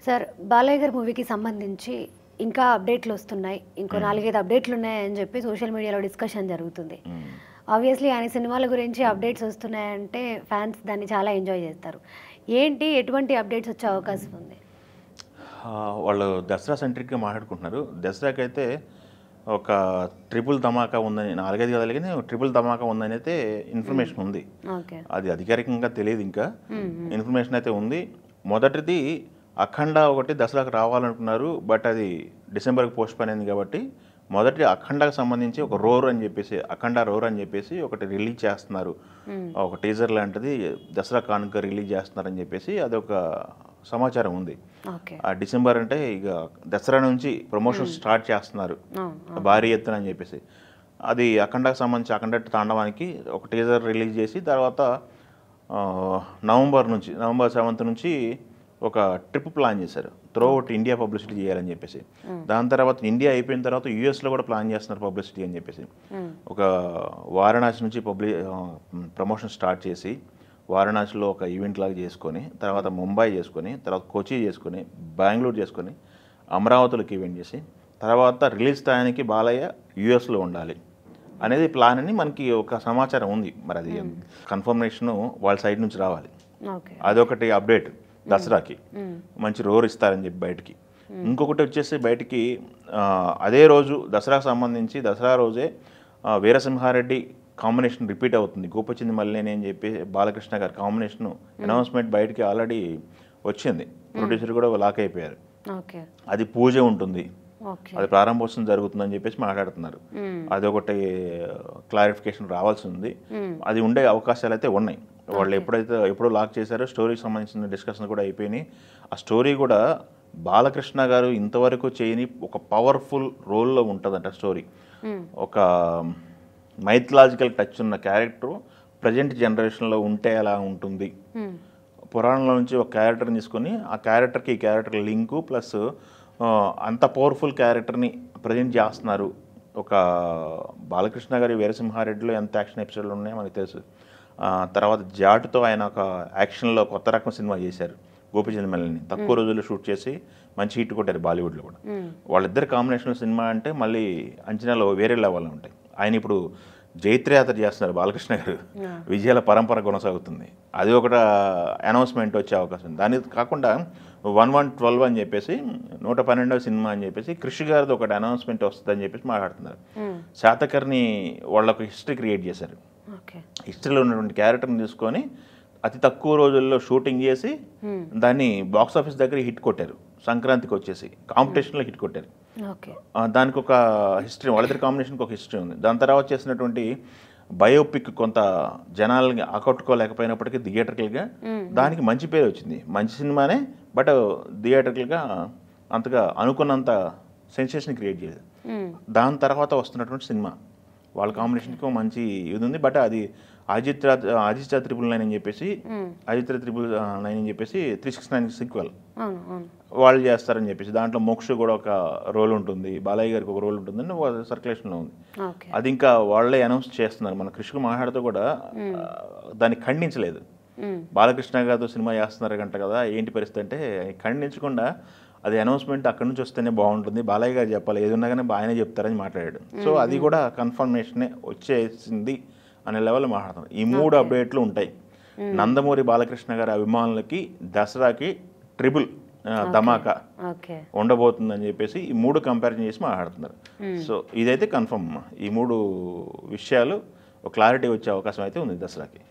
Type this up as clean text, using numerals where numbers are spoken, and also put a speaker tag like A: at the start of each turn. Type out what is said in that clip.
A: Sir Balayya గారి మూవీకి సంబంధించి ఇంకా అప్డేట్లు వస్తున్నాయి, ఇంకో 4-5 అప్డేట్లు ఉన్నాయని చెప్పి సోషల్ మీడియాలో డిస్కషన్ జరుగుతుంది. ఆబ్వియస్లీ ఆయన సినిమాల గురించి అప్డేట్స్ వస్తున్నాయంటే ఫ్యాన్స్ దాన్ని చాలా ఎంజాయ్ చేస్తారు. ఏంటి ఎటువంటి అప్డేట్స్ వచ్చే అవకాశం ఉంది?
B: వాళ్ళు దసరా సెంట్రిక్గా మాట్లాడుకుంటున్నారు. దసరాకి అయితే ఒక ట్రిపుల్ ధమాకా ఉందని 4-5 గదిలకి ట్రిపుల్ ధమాకా ఉందని అయితే ఇన్ఫర్మేషన్ ఉంది. అది అధికారికంగా తెలియదు, ఇంకా ఇన్ఫర్మేషన్ అయితే ఉంది. మొదటిది అఖండ ఒకటి దసరాకు రావాలనుకున్నారు, బట్ అది డిసెంబర్కి పోస్ట్పోన్ అయింది. కాబట్టి మొదటి అఖండకు సంబంధించి ఒక రోర్ అని చెప్పేసి, అఖండ రోర్ అని చెప్పేసి ఒకటి రిలీజ్ చేస్తున్నారు. ఒక టీజర్ లాంటిది దసరా కానుక రిలీజ్ చేస్తున్నారని చెప్పేసి అదొక సమాచారం ఉంది. ఆ డిసెంబర్ అంటే ఇక దసరా నుంచి ప్రమోషన్ స్టార్ట్ చేస్తున్నారు భారీ ఎత్తున అని చెప్పేసి. అది అఖండకు సంబంధించి అఖండ తాండవానికి ఒక టీజర్ రిలీజ్ చేసి తర్వాత నవంబర్ 7th నుంచి ఒక ట్రిప్ ప్లాన్ చేశారు, త్రూఅవుట్ ఇండియా పబ్లిసిటీ చేయాలని చెప్పేసి. దాని తర్వాత ఇండియా అయిపోయిన తర్వాత యూఎస్లో కూడా ప్లాన్ చేస్తున్నారు పబ్లిసిటీ అని చెప్పేసి. ఒక వారణాసి నుంచి ప్రమోషన్ స్టార్ట్ చేసి వారణాసిలో ఒక ఈవెంట్ లాగా చేసుకొని, తర్వాత ముంబై చేసుకొని, తర్వాత కొచ్చి చేసుకొని, బెంగళూరు చేసుకొని, అమరావతిలోకి ఈవెంట్ చేసి, తర్వాత రిలీజ్ టైంకి బాలయ్య యూఎస్లో ఉండాలి అనేది ప్లాన్ అని మనకి ఒక సమాచారం ఉంది. మరి అది కన్ఫర్మేషను వాళ్ళ సైడ్ నుంచి రావాలి. అదొకటి అప్డేట్. దసరాకి మంచి రోర్ ఇస్తారని చెప్పి బయటికి. ఇంకొకటి వచ్చేసి బయటికి అదే రోజు దసరాకు సంబంధించి దసరా రోజే వీరసింహారెడ్డి కాంబినేషన్ రిపీట్ అవుతుంది. గోపచింది మల్లేని అని చెప్పి బాలకృష్ణ గారి కాంబినేషన్ అనౌన్స్మెంట్ బయటికి ఆల్రెడీ వచ్చింది. ప్రొడ్యూసర్ కూడా లాక్ అయిపోయారు. అది పూజ ఉంటుంది, అది ప్రారంభోత్సవం జరుగుతుందని చెప్పేసి మాట్లాడుతున్నారు. అదొకటి క్లారిఫికేషన్ రావాల్సి ఉంది. అది ఉండే అవకాశాలు అయితే ఉన్నాయి. వాళ్ళు ఎప్పుడో లాక్ చేశారో స్టోరీకి సంబంధించిన డిస్కషన్ కూడా అయిపోయినాయి. ఆ స్టోరీ కూడా బాలకృష్ణ గారు ఇంతవరకు చేయని ఒక పవర్ఫుల్ రోల్లో ఉంటుందంట స్టోరీ. ఒక మైథలాజికల్ టచ్ ఉన్న క్యారెక్టర్ ప్రజెంట్ జనరేషన్లో ఉంటే ఎలా ఉంటుంది, పురాణంలో నుంచి ఒక క్యారెక్టర్ని తీసుకొని ఆ క్యారెక్టర్కి ఈ క్యారెక్టర్ లింకు ప్లస్ అంత పవర్ఫుల్ క్యారెక్టర్ని ప్రజెంట్ చేస్తున్నారు. ఒక బాలకృష్ణ గారి వీరసింహారెడ్డిలో ఎంత యాక్షన్ ఎపిసోడ్లు ఉన్నాయో మనకు తెలుసు. తర్వాత జాటుతో ఆయన ఒక యాక్షన్లో కొత్త రకం సినిమా చేశారు, గోపిచంద్ మల్లిని తక్కువ రోజుల్లో షూట్ చేసి మంచి హిట్ కొట్టారు బాలీవుడ్లో కూడా. వాళ్ళిద్దరు కాంబినేషన్ సినిమా అంటే మళ్ళీ అంచనాలు వేరే లెవెల్లో ఉంటాయి. ఆయన ఇప్పుడు జైత్రయాత్ర చేస్తున్నారు బాలకృష్ణ గారు, విజయాల పరంపర కొనసాగుతుంది. అది ఒక అనౌన్స్మెంట్ వచ్చే అవకాశం ఉంది. దాని కాకుండా 1112 అని చెప్పేసి 112వ సినిమా అని చెప్పేసి కృషి గారిది ఒకటి అనౌన్స్మెంట్ వస్తుందని చెప్పేసి మాట్లాడుతున్నారు. శాతకర్ని వాళ్ళ ఒక హిస్టరీ క్రియేట్ చేశారు. హిస్టరీలో ఉన్నటువంటి క్యారెక్టర్ని తీసుకొని అతి తక్కువ రోజుల్లో షూటింగ్ చేసి దాన్ని బాక్స్ ఆఫీస్ దగ్గర హిట్ కొట్టారు. సంక్రాంతికి వచ్చేసి కాంపిటీషన్లో హిట్ కొట్టారు. దానికి ఒక హిస్టరీ, వాళ్ళిద్దరి కాంబినేషన్కి ఒక హిస్టరీ ఉంది. దాని తర్వాత చేసినటువంటి బయోపిక్ కొంత జనాలని ఆకట్టుకోలేకపోయినప్పటికీ థియేటర్కల్గా దానికి మంచి పేరు వచ్చింది. మంచి సినిమానే, బట్ థియేటర్కల్గా అంతగా అనుకున్నంత సెన్సేషన్ క్రియేట్ చేయలేదు. దాని తర్వాత వస్తున్నటువంటి సినిమా వాళ్ళ కాంబినేషన్కి మంచి ఇది ఉంది. బట్ అది ఆదిత్య 999 అని చెప్పేసి, ఆదిత్య 999 అని చెప్పేసి 369 సీక్వెల్ వాళ్ళు చేస్తారని చెప్పేసి, దాంట్లో మోక్ష కూడా ఒక రోల్ ఉంటుంది, బాలయ్య గారికి ఒక రోల్ ఉంటుందని సర్క్యులేషన్లో ఉంది. అది ఇంకా వాళ్ళే అనౌన్స్ చేస్తున్నారు. మన కృష్ణ మాట్లాడుతూ కూడా దాన్ని ఖండించలేదు. బాలకృష్ణ గారితో సినిమా చేస్తున్నారు గంట కదా, ఏంటి పరిస్థితి అంటే ఖండించకుండా అది అనౌన్స్మెంట్ అక్కడి నుంచి వస్తేనే బాగుంటుంది, బాలయ్య గారు చెప్పాలి, ఏది ఉన్నా కానీ ఆయనే చెప్తారని మాట్లాడాడు. సో అది కూడా కన్ఫర్మేషనే వచ్చేసింది అనే లెవెల్లో మాట్లాడుతున్నాం. ఈ 3 అప్డేట్లు ఉంటాయి. నందమూరి బాలకృష్ణ గారి అభిమానులకి దసరాకి ట్రిపుల్ ధమాకా ఉండబోతుందని చెప్పేసి ఈ 3 కంపారిజన్ చేసి మాట్లాడుతున్నారు. సో ఇదైతే కన్ఫర్మ్. ఈ 3 విషయాలు క్లారిటీ వచ్చే అవకాశం అయితే ఉంది దసరాకి.